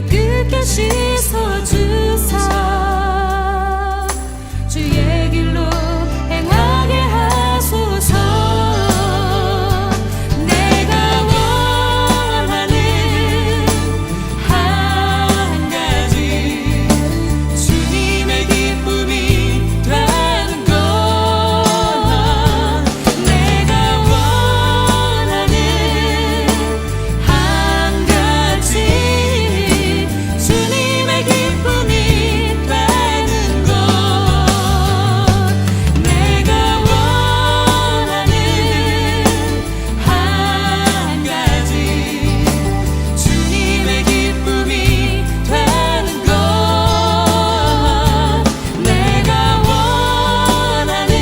깨끗게 씻어주사 주의 길로 행하게 하소서. 내가 원하는 한 가지 주님의 기쁨이 되는 것. 내가 원하는 한 가지 주님의 기쁨이 되는 것. 내가 원하는 한 가지 주님의 기쁨이 되는 것. 내가 원하는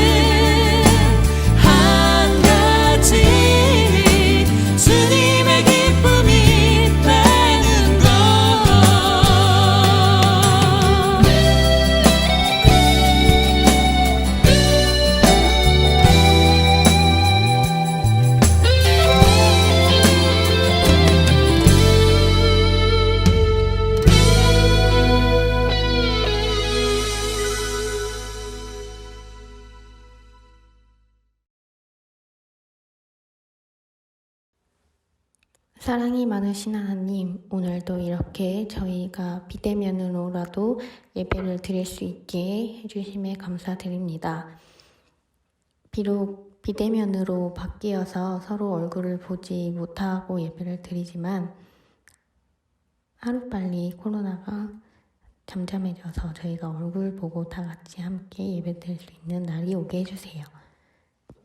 한 가지 주님의 기쁨이 되는 것. 사랑이 많으신 하나님, 오늘도 이렇게 저희가 비대면으로라도 예배를 드릴 수 있게 해주심에 감사드립니다. 비록 비대면으로 바뀌어서 서로 얼굴을 보지 못하고 예배를 드리지만 하루빨리 코로나가 잠잠해져서 저희가 얼굴 보고 다 같이 함께 예배 드릴 수 있는 날이 오게 해주세요.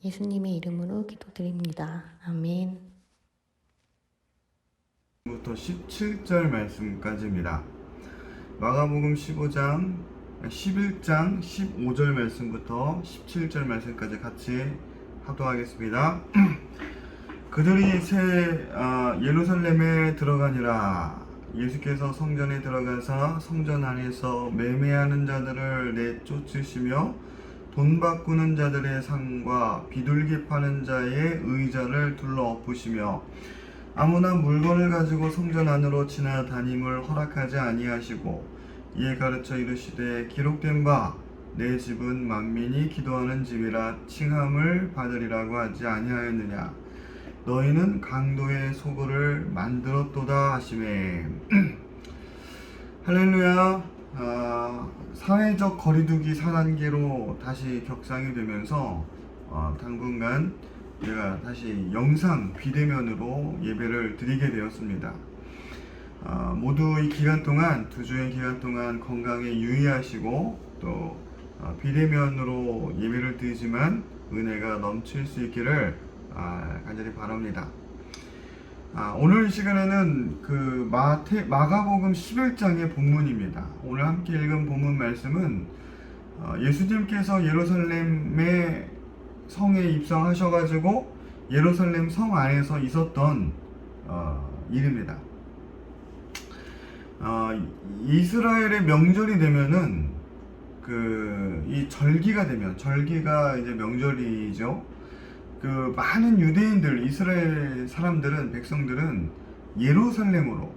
예수님의 이름으로 기도드립니다. 아멘. 부터 17절 말씀까지입니다. 마가복음 11장 15절 말씀부터 17절 말씀까지 같이 하도하겠습니다. 그들이 예루살렘에 들어가니라. 예수께서 성전에 들어가서 성전 안에서 매매하는 자들을 내쫓으시며 돈 바꾸는 자들의 상과 비둘기 파는 자의 의자를 둘러 엎으시며 아무나 물건을 가지고 성전 안으로 지나다님을 허락하지 아니하시고 이에 가르쳐 이르시되 기록된 바 내 집은 만민이 기도하는 집이라 칭함을 받으리라고 하지 아니하였느냐. 너희는 강도의 소굴을 만들었도다 하시매. 할렐루야. 사회적 거리두기 4단계로 다시 격상이 되면서 당분간 제가 다시 영상 비대면으로 예배를 드리게 되었습니다. 모두 이 기간 동안, 2주의 기간 동안 건강에 유의하시고 또 비대면으로 예배를 드리지만 은혜가 넘칠 수 있기를 간절히 바랍니다. 오늘 이 시간에는 그 마가복음 11장의 본문입니다. 오늘 함께 읽은 본문 말씀은 예수님께서 예루살렘의 성에 입성하셔가지고 예루살렘 성 안에서 있었던 일입니다. 이스라엘의 명절이 되면은 이 절기가 되면, 절기가 이제 명절이죠. 그 많은 유대인들, 이스라엘 사람들은, 백성들은 예루살렘으로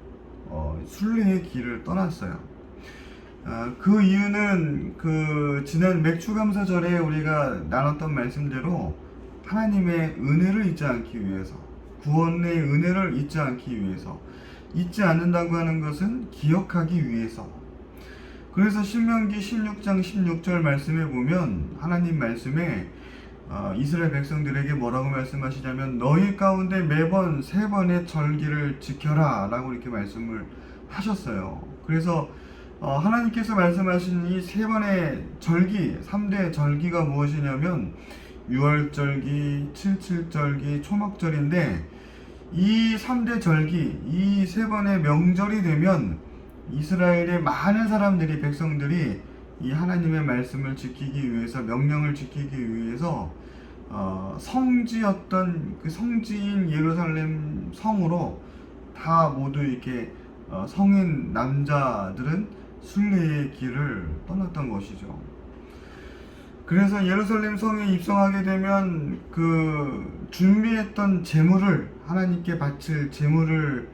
순례의 길을 떠났어요. 그 이유는 지난 맥추감사절에 우리가 나눴던 말씀대로 하나님의 은혜를 잊지 않기 위해서, 구원의 은혜를 잊지 않기 위해서, 잊지 않는다고 하는 것은 기억하기 위해서. 그래서 신명기 16장 16절 말씀에 보면 하나님 말씀에 이스라엘 백성들에게 뭐라고 말씀하시냐면 너희 가운데 매번 3번의 절기를 지켜라 라고 이렇게 말씀을 하셨어요. 그래서 하나님께서 말씀하신 이 3번의 절기, 3대 절기가 무엇이냐면 6월절기, 77절기, 초막절인데 이 3대 절기, 이 3번의 명절이 되면 이스라엘의 많은 사람들이, 백성들이 이 하나님의 말씀을 지키기 위해서, 명령을 지키기 위해서 성지였던 그 성지인 예루살렘 성으로 다 모두 이렇게 성인 남자들은 순례의 길을 떠났던 것이죠. 그래서 예루살렘 성에 입성하게 되면 그 준비했던 제물을, 하나님께 바칠 제물을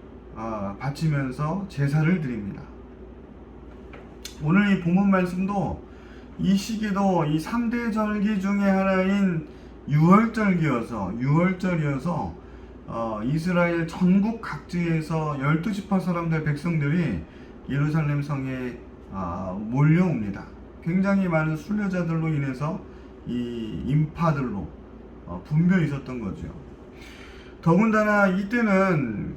바치면서 제사를 드립니다. 오늘 이 본문 말씀도 이 시기도 이 3대 절기 중에 하나인 유월절이어서 이스라엘 전국 각지에서 12지파 사람들 백성들이 예루살렘 성에 몰려옵니다. 굉장히 많은 순례자들로 인해서 이 인파들로 분벼 있었던 거죠. 더군다나 이때는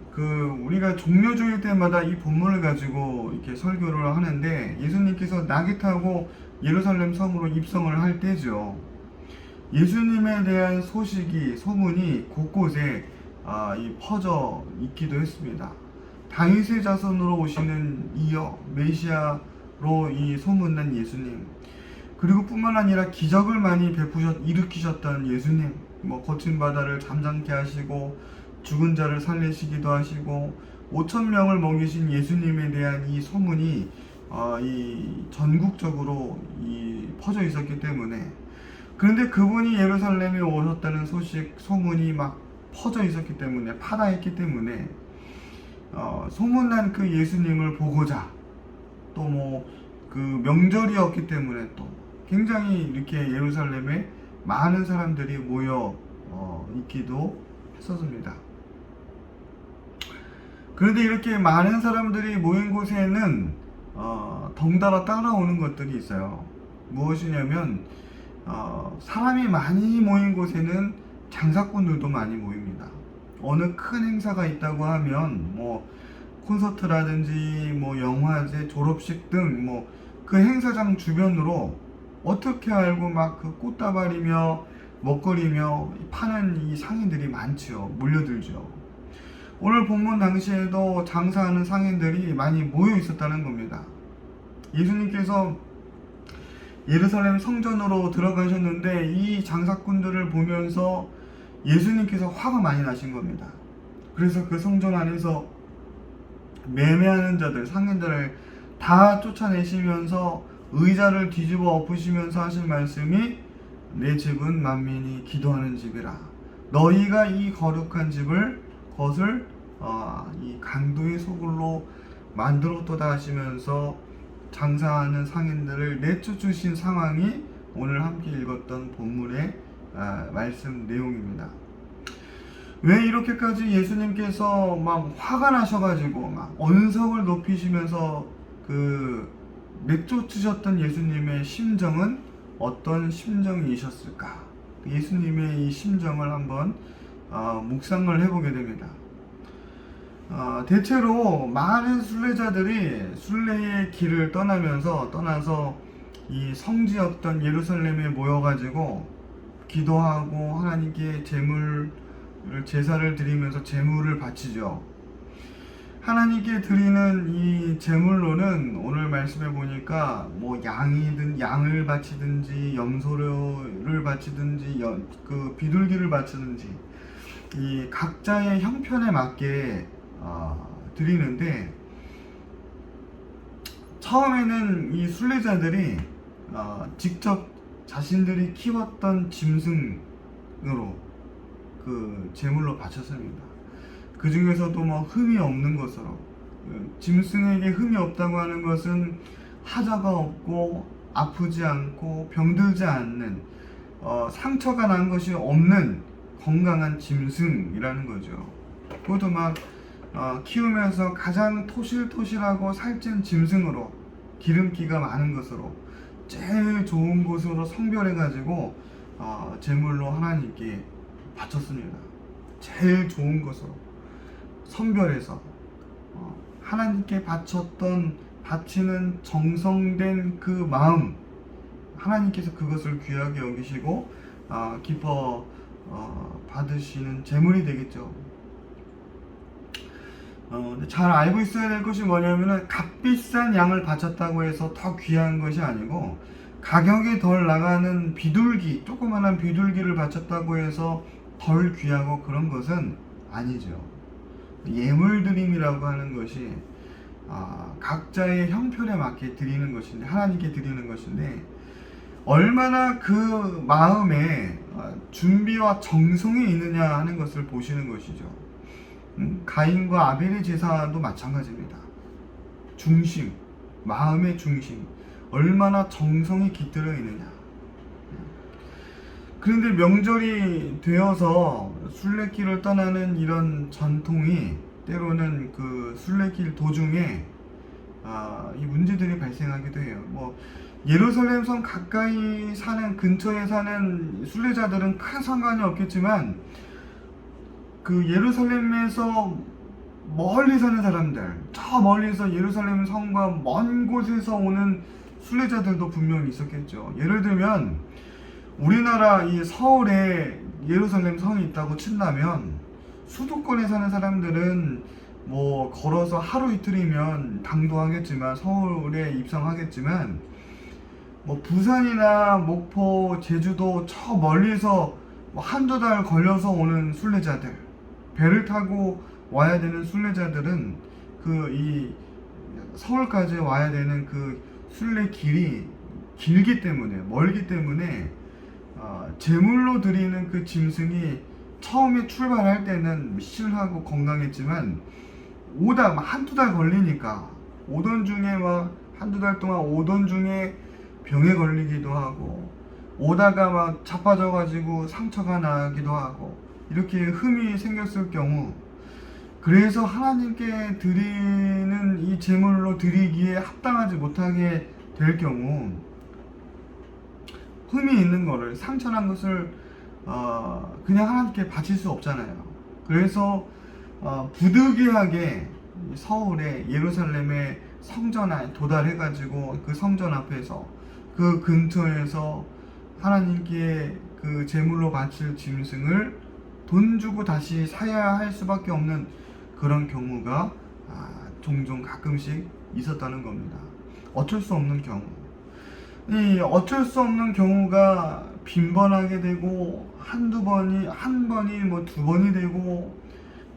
우리가 종려주일 때마다 이 본문을 가지고 이렇게 설교를 하는데 예수님께서 낙이 타고 예루살렘 성으로 입성을 할 때죠. 예수님에 대한 소문이 곳곳에 퍼져 있기도 했습니다. 다윗의 자손으로 오시는 이여 메시아로 이 소문난 예수님, 그리고 뿐만 아니라 기적을 많이 일으키셨던 예수님, 거친 바다를 잠잠케 하시고 죽은 자를 살리시기도 하시고 5,000명을 먹이신 예수님에 대한 이 소문이 이 전국적으로 퍼져 있었기 때문에, 그런데 그분이 예루살렘에 오셨다는 소문이 막 퍼져 있었기 때문에, 파다했기 때문에 소문난 그 예수님을 보고자, 또 그 명절이었기 때문에 또 굉장히 이렇게 예루살렘에 많은 사람들이 모여 있기도 했었습니다. 그런데 이렇게 많은 사람들이 모인 곳에는 덩달아 따라오는 것들이 있어요. 무엇이냐면 사람이 많이 모인 곳에는 장사꾼들도 많이 모입니다. 어느 큰 행사가 있다고 하면 콘서트라든지 영화제, 졸업식 등 그 행사장 주변으로 어떻게 알고 막 그 꽃다발이며 먹거리며 파는 이 상인들이 많지요. 몰려들죠. 오늘 본문 당시에도 장사하는 상인들이 많이 모여 있었다는 겁니다. 예수님께서 예루살렘 성전으로 들어가셨는데 이 장사꾼들을 보면서 예수님께서 화가 많이 나신 겁니다. 그래서 그 성전 안에서 매매하는 자들, 상인들을 다 쫓아내시면서 의자를 뒤집어 엎으시면서 하신 말씀이 내 집은 만민이 기도하는 집이라. 너희가 이 거룩한 것을 이 강도의 소굴로 만들었도다 하시면서 장사하는 상인들을 내쫓으신 상황이 오늘 함께 읽었던 본문의 말씀 내용입니다. 왜 이렇게까지 예수님께서 막 화가 나셔가지고 막 언성을 높이시면서 내쫓으셨던 예수님의 심정은 어떤 심정이셨을까? 예수님의 이 심정을 한번 묵상을 해보게 됩니다. 대체로 많은 순례자들이 순례의 길을 떠나서 이 성지였던 예루살렘에 모여가지고 기도하고 하나님께 제사를 드리면서 제물을 바치죠. 하나님께 드리는 이 제물로는 오늘 말씀해 보니까 양을 바치든지 염소를 바치든지 비둘기를 바치든지 이 각자의 형편에 맞게 드리는데, 처음에는 이 순례자들이 직접 자신들이 키웠던 짐승으로 그 제물로 바쳤습니다. 그 중에서도 흠이 없는 것으로, 짐승에게 흠이 없다고 하는 것은 하자가 없고 아프지 않고 병들지 않는 상처가 난 것이 없는 건강한 짐승이라는 거죠. 그것도 키우면서 가장 토실토실하고 살찐 짐승으로, 기름기가 많은 것으로 제일 좋은 곳으로 성별해 가지고 제물로 하나님께 바쳤습니다. 제일 좋은 것으로 선별해서 하나님께 바치는 정성된 그 마음, 하나님께서 그것을 귀하게 여기시고 기뻐 받으시는 제물이 되겠죠. 잘 알고 있어야 될 것이 뭐냐면은 값비싼 양을 바쳤다고 해서 더 귀한 것이 아니고, 가격이 덜 나가는 조그만한 비둘기를 바쳤다고 해서 덜 귀하고 그런 것은 아니죠. 예물드림이라고 하는 것이 각자의 형편에 맞게 드리는 것인데, 하나님께 드리는 것인데, 얼마나 그 마음에 준비와 정성이 있느냐 하는 것을 보시는 것이죠. 가인과 아벨의 제사도 마찬가지입니다. 중심, 마음의 중심, 얼마나 정성이 깃들어 있느냐. 그런데 명절이 되어서 순례길을 떠나는 이런 전통이 때로는 그 순례길 도중에 이 문제들이 발생하기도 해요. 뭐 예루살렘 성 가까이 사는, 근처에 사는 순례자들은 큰 상관이 없겠지만 그 예루살렘에서 멀리 사는 사람들, 저 멀리서 예루살렘 성과 먼 곳에서 오는 순례자들도 분명히 있었겠죠. 예를 들면 우리나라 이 서울에 예루살렘 성이 있다고 친다면 수도권에 사는 사람들은 뭐 걸어서 하루 이틀이면 당도하겠지만, 서울에 입성하겠지만, 뭐 부산이나 목포, 제주도 저 멀리서 뭐 한두 달 걸려서 오는 순례자들, 배를 타고 와야 되는 순례자들은 그 이 서울까지 와야 되는 그 순례 길이 길기 때문에, 멀기 때문에 제물로 드리는 그 짐승이 처음에 출발할 때는 실하고 건강했지만 오다 한두 달 걸리니까, 오던 중에 막 한두 달 동안 오던 중에 병에 걸리기도 하고, 오다가 막 자빠져 가지고 상처가 나기도 하고, 이렇게 흠이 생겼을 경우, 그래서 하나님께 드리는 이 제물로 드리기에 합당하지 못하게 될 경우, 흠이 있는 거를, 상처난 것을 그냥 하나님께 바칠 수 없잖아요. 그래서 부득이하게 서울에 예루살렘의 성전에 도달해가지고 그 성전 앞에서, 그 근처에서 하나님께 그 제물로 바칠 짐승을 돈 주고 다시 사야 할 수밖에 없는 그런 경우가 종종 가끔씩 있었다는 겁니다. 어쩔 수 없는 경우. 이 어쩔 수 없는 경우가 빈번하게 되고, 한 번이 뭐 두 번이 되고,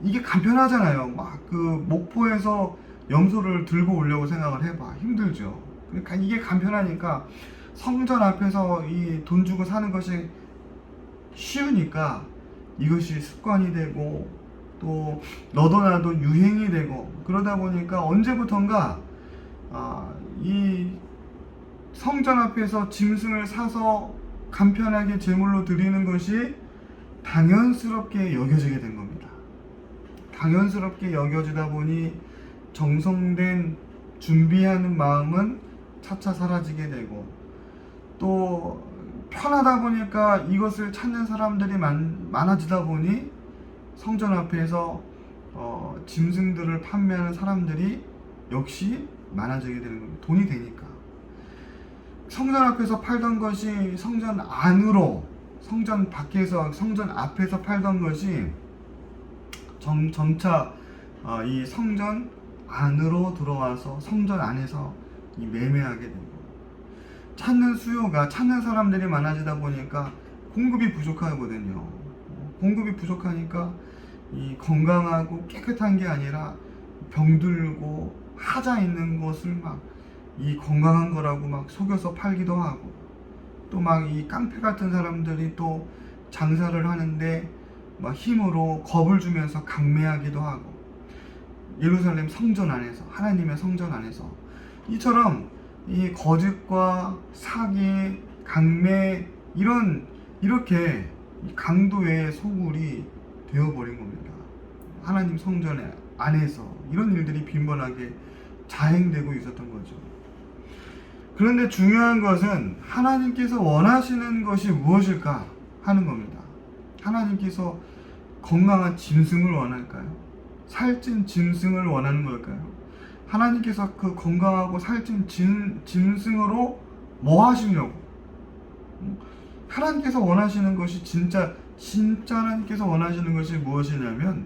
이게 간편하잖아요. 막 그 목포에서 염소를 들고 오려고 생각을 해봐. 힘들죠. 그러니까 이게 간편하니까 성전 앞에서 이 돈 주고 사는 것이 쉬우니까 이것이 습관이 되고, 또 너도 나도 유행이 되고, 그러다 보니까 언제부턴가 이 성전 앞에서 짐승을 사서 간편하게 제물로 드리는 것이 당연스럽게 여겨지게 된 겁니다. 당연스럽게 여겨지다 보니 정성된 준비하는 마음은 차차 사라지게 되고, 또 편하다 보니까 이것을 찾는 사람들이 많아지다 보니 성전 앞에서 짐승들을 판매하는 사람들이 역시 많아지게 되는 겁니다. 돈이 되니까. 성전 앞에서 팔던 것이 성전 안으로, 성전 밖에서, 성전 앞에서 팔던 것이 점차 이 성전 안으로 들어와서 성전 안에서 이 매매하게 되고, 찾는 수요가, 찾는 사람들이 많아지다 보니까 공급이 부족하거든요. 공급이 부족하니까 이 건강하고 깨끗한 게 아니라 병들고 하자 있는 것을 막 이 건강한 거라고 막 속여서 팔기도 하고, 또 막 이 깡패 같은 사람들이 또 장사를 하는데 막 힘으로 겁을 주면서 강매하기도 하고, 예루살렘 성전 안에서, 하나님의 성전 안에서 이처럼 이 거짓과 사기, 강매, 이렇게 강도의 소굴이 되어버린 겁니다. 하나님 성전 안에서 이런 일들이 빈번하게 자행되고 있었던 거죠. 그런데 중요한 것은 하나님께서 원하시는 것이 무엇일까 하는 겁니다. 하나님께서 건강한 짐승을 원할까요? 살찐 짐승을 원하는 걸까요? 하나님께서 그 건강하고 살찐 짐승으로 뭐 하시려고? 하나님께서 원하시는 것이 진짜 하나님께서 원하시는 것이 무엇이냐면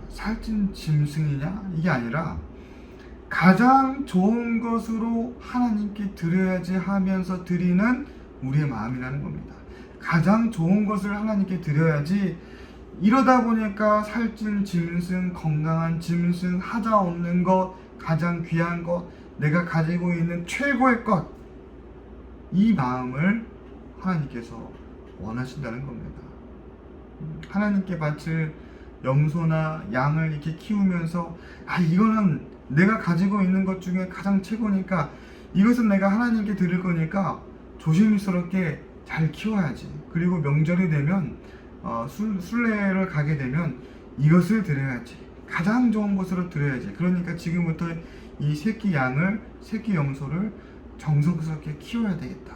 살찐 짐승이냐? 이게 아니라 가장 좋은 것으로 하나님께 드려야지 하면서 드리는 우리의 마음이라는 겁니다. 가장 좋은 것을 하나님께 드려야지, 이러다 보니까 살찐 짐승, 건강한 짐승, 하자 없는 것, 가장 귀한 것, 내가 가지고 있는 최고의 것, 이 마음을 하나님께서 원하신다는 겁니다. 하나님께 바칠 염소나 양을 이렇게 키우면서 이거는 내가 가지고 있는 것 중에 가장 최고니까 이것은 내가 하나님께 드릴 거니까 조심스럽게 잘 키워야지. 그리고 명절이 되면 순례를 가게 되면 이것을 드려야지. 가장 좋은 곳으로 드려야지. 그러니까 지금부터 이 새끼 양을, 새끼 염소를 정성스럽게 키워야 되겠다.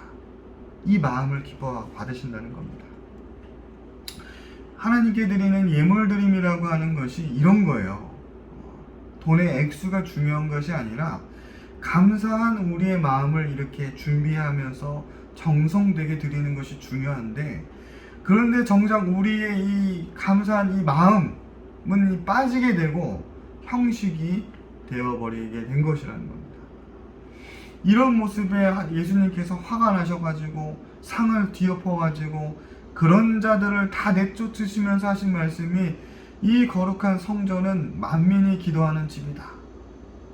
이 마음을 기뻐 받으신다는 겁니다. 하나님께 드리는 예물드림이라고 하는 것이 이런 거예요. 돈의 액수가 중요한 것이 아니라 감사한 우리의 마음을 이렇게 준비하면서 정성되게 드리는 것이 중요한데, 그런데 정작 우리의 이 감사한 이 마음은 빠지게 되고 형식이 되어버리게 된 것이라는 겁니다. 이런 모습에 예수님께서 화가 나셔가지고 상을 뒤엎어가지고 그런 자들을 다 내쫓으시면서 하신 말씀이, 이 거룩한 성전은 만민이 기도하는 집이다.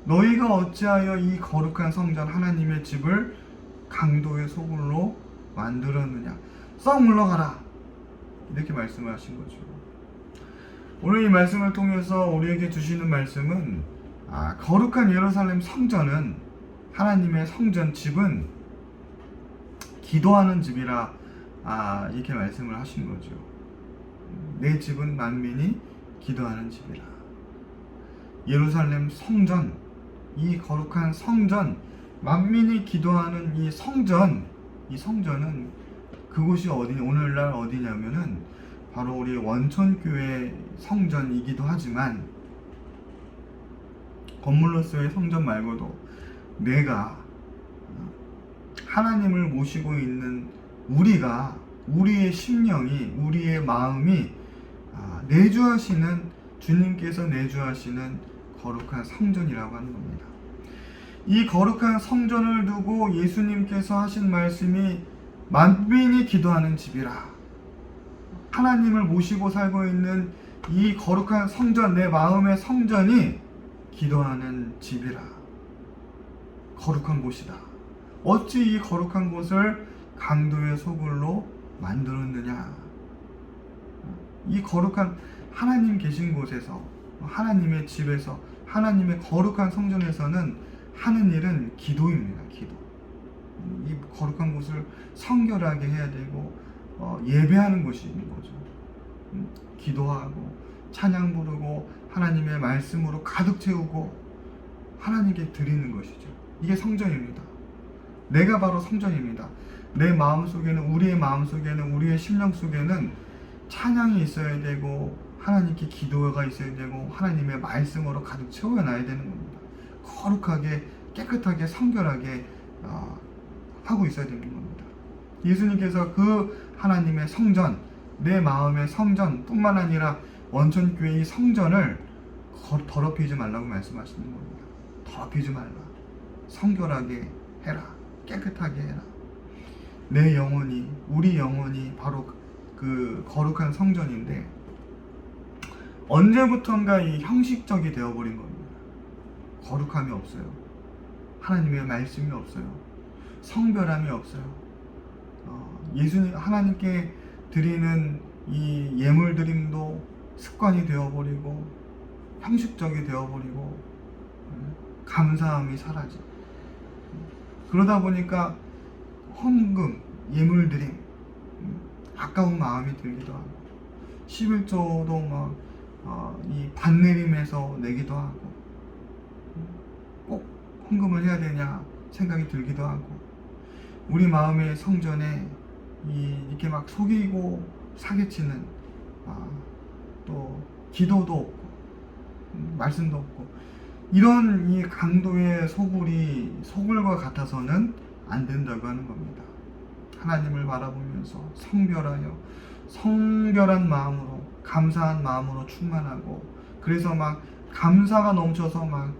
너희가 어찌하여 이 거룩한 성전 하나님의 집을 강도의 소굴로 만들었느냐. 썩 물러가라. 이렇게 말씀을 하신 거죠. 오늘 이 말씀을 통해서 우리에게 주시는 말씀은, 거룩한 예루살렘 성전은, 하나님의 성전 집은 기도하는 집이라 이렇게 말씀을 하신 거죠. 내 집은 만민이 기도하는 집이라. 예루살렘 성전, 이 거룩한 성전, 만민이 기도하는 이 성전은 그곳이 오늘날 어디냐면은 바로 우리 원천교회 성전이기도 하지만, 건물로서의 성전 말고도 내가 하나님을 모시고 있는 우리의 심령이, 우리의 마음이 주님께서 내주하시는 거룩한 성전이라고 하는 겁니다. 이 거룩한 성전을 두고 예수님께서 하신 말씀이 만민이 기도하는 집이라. 하나님을 모시고 살고 있는 이 거룩한 성전, 내 마음의 성전이 기도하는 집이라. 거룩한 곳이다. 어찌 이 거룩한 곳을 강도의 소굴로 만들었느냐. 이 거룩한 하나님 계신 곳에서, 하나님의 집에서, 하나님의 거룩한 성전에서는 하는 일은 기도입니다. 기도. 이 거룩한 곳을 성결하게 해야 되고 예배하는 곳이 있는 거죠. 기도하고 찬양 부르고 하나님의 말씀으로 가득 채우고 하나님께 드리는 것이죠. 이게 성전입니다. 내가 바로 성전입니다. 내 마음속에는, 우리의 마음속에는, 우리의 심령 속에는 찬양이 있어야 되고 하나님께 기도가 있어야 되고 하나님의 말씀으로 가득 채워놔야 되는 겁니다. 거룩하게, 깨끗하게, 성결하게 하고 있어야 되는 겁니다. 예수님께서 그 하나님의 성전, 내 마음의 성전 뿐만 아니라 원천교회의 성전을 더럽히지 말라고 말씀하시는 겁니다. 더럽히지 말라. 성결하게 해라. 깨끗하게 해라. 내 영혼이, 우리 영혼이 바로 그 거룩한 성전인데, 언제부턴가 이 형식적이 되어버린 겁니다. 거룩함이 없어요. 하나님의 말씀이 없어요. 성별함이 없어요. 예수님, 하나님께 드리는 이 예물 드림도 습관이 되어버리고 형식적이 되어버리고 감사함이 사라지. 그러다 보니까 헌금, 예물 드림, 아까운 마음이 들기도 하고, 11조도 이 반내림에서 내기도 하고, 꼭 헌금을 해야 되냐 생각이 들기도 하고, 우리 마음의 성전에 이렇게 막 속이고 사기치는 또 기도도 없고 말씀도 없고, 이런 이 강도의 소굴과 같아서는 안 된다고 하는 겁니다. 하나님을 바라보면서 성별하여 성별한 마음으로, 감사한 마음으로 충만하고, 그래서 막 감사가 넘쳐서 막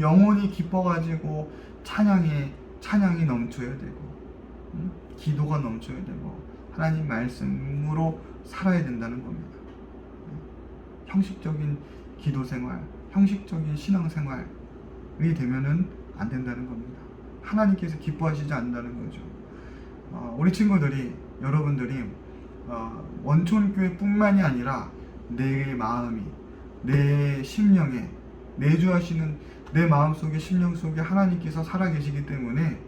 영혼이 기뻐가지고 찬양이 넘쳐야 되고, 기도가 넘쳐야 되고, 하나님 말씀으로 살아야 된다는 겁니다. 형식적인 기도 생활, 형식적인 신앙 생활이 되면은 안 된다는 겁니다. 하나님께서 기뻐하시지 않는다는 거죠. 우리 친구들이, 여러분들이 원촌교회 뿐만이 아니라 내 마음이, 내 심령에 내주하시는 내 마음속에 심령 속에 하나님께서 살아계시기 때문에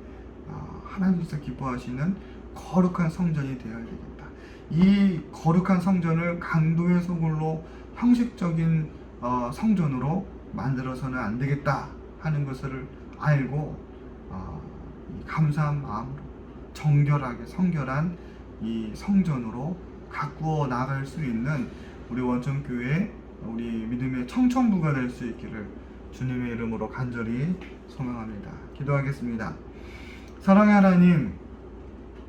하나님께서 기뻐하시는 거룩한 성전이 되어야 되겠다. 이 거룩한 성전을 강도의 소굴로 형식적인 성전으로 만들어서는 안 되겠다 하는 것을 알고 감사한 마음으로 정결하게 성결한 이 성전으로 가꾸어 나갈 수 있는 우리 원천교회 우리 믿음의 청천부가 될 수 있기를 주님의 이름으로 간절히 소망합니다. 기도하겠습니다. 사랑의 하나님,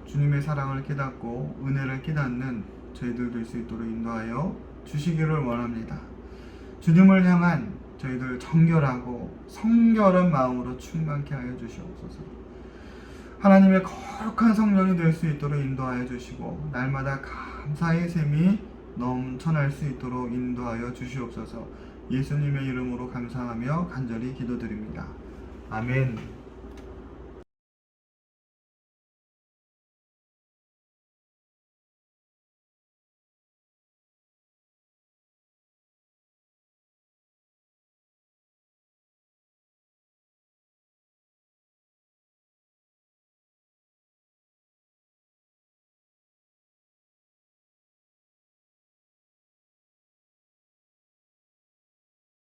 주님의 사랑을 깨닫고 은혜를 깨닫는 저희들 될 수 있도록 인도하여 주시기를 원합니다. 주님을 향한 저희들 정결하고 성결한 마음으로 충만케 하여 주시옵소서. 하나님의 거룩한 성전이 될 수 있도록 인도하여 주시고 날마다 감사의 샘이 넘쳐날 수 있도록 인도하여 주시옵소서. 예수님의 이름으로 감사하며 간절히 기도드립니다. 아멘.